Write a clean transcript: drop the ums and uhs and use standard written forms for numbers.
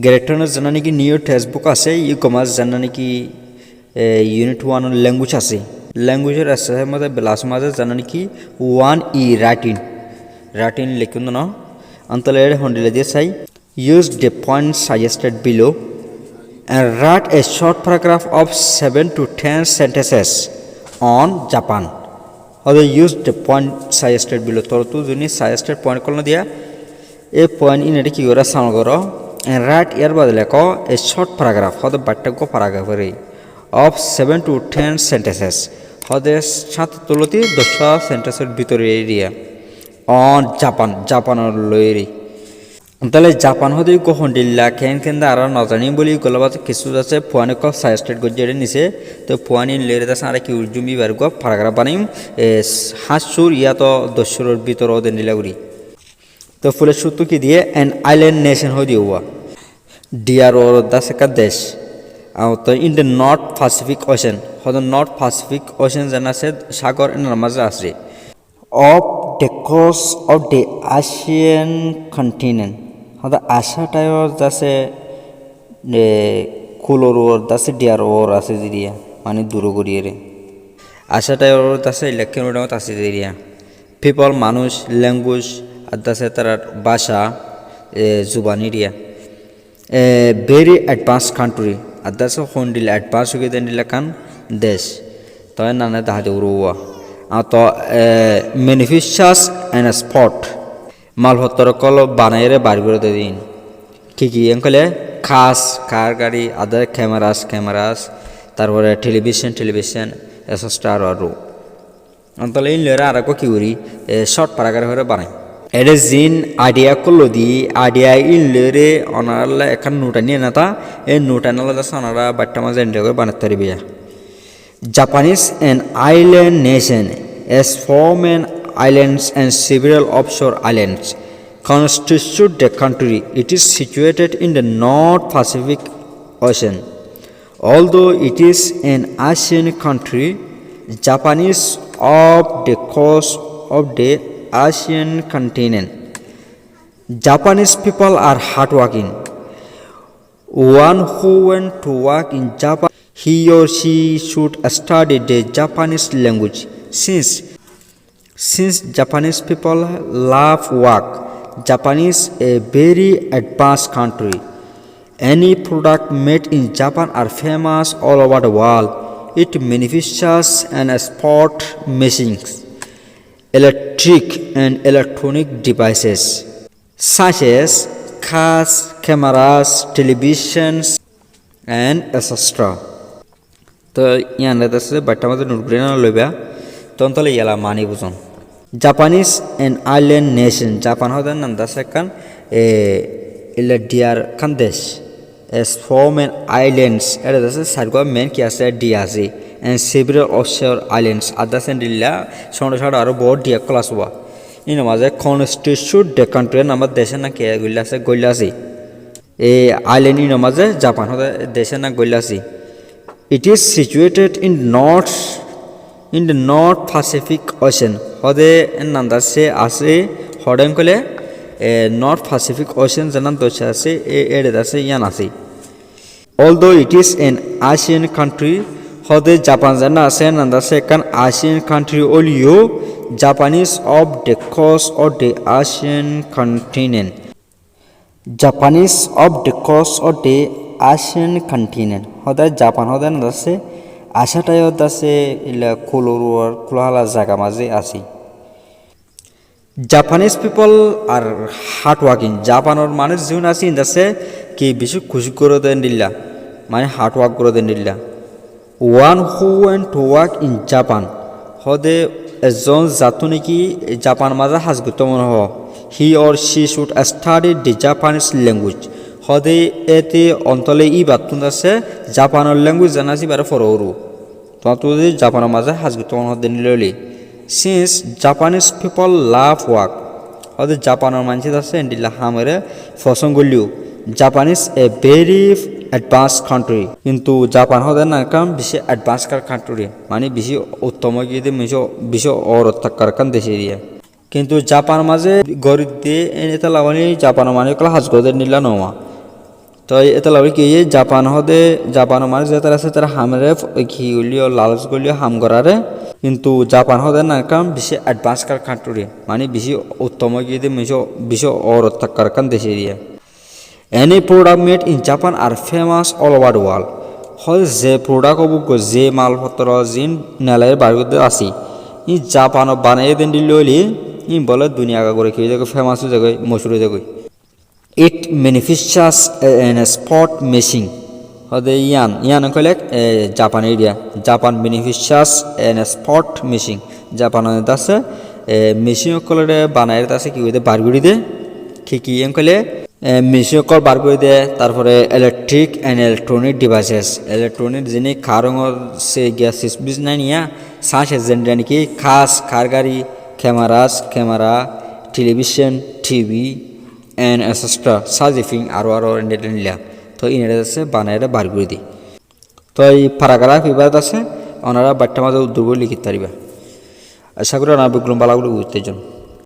গ্যারেটনের জানা নাকি new text book আছে ই কমার্স জানা নাকি ইউনিট 1 ল্যাঙ্গুয়েজ আছে ল্যাঙ্গুয়েজের এসের মধ্যে বেলাস মাঝে জানা নাকি 1 রাইটিং লিখুন না অন্তলে হন্ডিলে দিয়ে চাই use the point suggested below and write a short paragraph of 7 to 10 sentences on Japan. How they use the point suggested below. Tortu juni suggested point kolno dia. A point in edi ki gora sound goro and write ear badale ko a short paragraph. How the batta ko paragraph re of 7 to 10 sentences. How the shat tuloti dosha sentences bitore area on Japan or loiri. তাহলে Japan হতে কখন দিল্লা কেন আর নজানি বলি গলাবাতে কিছু আছে ফুয়ানি ক suggested গজেরে নিছে তো ফুয়ানি লেরে দাস আর কি উর্জুমি বার গো প্যারাগ্রাফ বানাইম হাসুর ইয়া তো দশরের ভিতর ওদের নিলাগুড়ি তো ফুলে সুতু কি দিয়ে এন আইল্যান্ড নেশন হয়ে দিওয়া ডিয়ার ওর দাস একটা দেশ তো in the North Pacific Ocean হদ নর্থ প্যাসিফিক ওশেন যেন আছে সাগর এনার মাঝে আছে off the coast of the Asian continent হদা আশাটায়র দাসে কুলোর ওর দাসে ডিয়ার ওর আছে দিরিয়া মানে দূর গড়িয়ে রে আশাটায়র দাসে ইলেকশন ওটা আছে দিরিয়া পিপল মানুষ ল্যাঙ্গুয়েজ আর দাসে তার ভাষা Zubani Riya very advance country আর দাসে হন দিলে অ্যাডভান্স হয়ে দেন দিলে কান দেশ তবে নানা দাহাতে উড়ুয়া তো ম্যানুফ্যাকচার্স অ্যান্ড স্পট মালপত্র কল বানাইরে বার করে দিন কি এনকলে খাস কার গাড়ি আদার ক্যামেরাস তারপরে টেলিভিশন এসস্টার আরও অন্তলে ইন লেরা আর কি করি শর্ট প্যারাগ্রাফ করে বানাই এটা জিন আইডিয়া করলো দি আইডিয়া ইন লেরে অনারলা এখন নোটা নিয়ে না তা এই নোটা নালা যাচ্ছে ওনারা বাট্টা মাঝে এন্ডিয়া করে বানাতে পারবি Japanese and island nation as foreign islands and several offshore islands constitute the country. It is situated in the North Pacific Ocean. Although it is an Asian country, Japan is off the coast of the Asian continent. Japanese people are hardworking. One who went to work in Japan, he or she should study the Japanese language. Since Japanese people love work, Japan is a very advanced country. Any product made in Japan are famous all over the world. It manufactures and exports machines, electric and electronic devices such as cars, cameras, televisions, and etc. তো ইয়ান আছে বাট্টা মধ্যে note করে না লইবা তন্তলে ইয়ালা মানি বুঝন Japanese and island nation Japan হদের নাম দাস কান ইলা ডিয়ার কান দেশ এস ফোমেন আইল্যান্ডস এটা দাসে সারগো মেন কি আছে ডিয়াজি অ্যান্ড সেভারাল অফশোর আইল্যান্ডস আদাসেন দিল্লা সন্ড সাড় আরো বড় ডিয়া ক্লাস হওয়া ইন মাঝে কনস্টিটিউট দ্য কান্ট্রি নাম দেশের না কে গইলাছে গইলাছি এই আইল্যান্ড ইন মাঝে জাপান হদের দেশের না গইলাছি It is situated in the North Pacific Ocean. Hode nandase ase hoden kole North Pacific Ocean janan docha ase ede dase yan ase. Although it is an Asian country, hode Japan jana ase nandase kan Asian country olio Japanese of the coast of the Asian continent. Japanese of the coast of the Asian continent. হদা Japan হদা আছে আশাটাই আছে ইলা কুলোর কুলাহালা জায়গা মাঝে আছি Japanese people are hard working জাপানের মানুষ জীবন আছে আছে কি বেশি খুশি করে দেন দিল্লা মানে হার্ড ওয়ার্ক করে দেন দিল্লা one who went to work in Japan হদে এজন জাতু নাকি জাপান মাঝে হাজগুত মনে হ he or she should study the Japanese language হদে এতে অন্তলে ই বাতুন আছে জাপানের ল্যাঙ্গুয়েজ জানাছি বারে ফরওরু তো যদি জাপানের মাঝে হাজগুত হদে নিললি since Japanese people love work হদে জাপানের মানুষ আছে এন্ডিলা হামরে ফসং গলিও Japanese a very advance country কিন্তু জাপান হদে না কাম বেশি অ্যাডভান্স কান্ট্রি মানে বেশি উত্তম গিয়ে বেশি অরত্তাকার কান দেশে দিয়ে কিন্তু জাপান মাঝে গরিব দিয়ে এনে লাগানি জাপানের মানুষ হাজগদের নিলা নমা তো এটা লাগে কি জাপান মানে যে তারা আছে তারা হামরে কি হলিও লালচ গলিও হাম করারে কিন্তু জাপান হদে না কাম বেশি অ্যাডভান্স কার কান্ট্রি মানে বেশি উত্তম গিয়ে বেশি অরত্তা কার কান দেশে দিয়ে any product made in Japan are famous all over the world হয় যে প্রোডাক্ট অবুক যে মালপত্র জিন নেলায় বাড়িতে আসি ই জাপান বানাই দেন দিলি ই বলে দুনিয়া করে কি জায়গায় ফেমাস হয়ে যাবে মশুর হয়ে যাবে It manufactures in a sport machine. হদে ইয়ান কইলে Japan area Japan manufactures in a sport machine. Japan আছে মেশিন কলরে বানায় আছে কি হইতে বারগুড়ি দে কি কইলে মেশিন কল বারগুড়ি দে তারপরে electric and electronic devices electronic যিনি কারঙর সে গ্যাস সিস্টেম নাই নিয়া সাসে জেন্ডান কি খাস কার গাড়ি camera television TV and etcetera সাজিফিং আরো নিলা তো ইনারা আছে বানাইরা বার করে দি তো এই প্যারাগ্রাফ এবার আছে ওনারা বাট্টা মাঝে দুর্বল লিখিত পারিবা আশা করি না বিক্রম বালাগুলো বুঝতে জন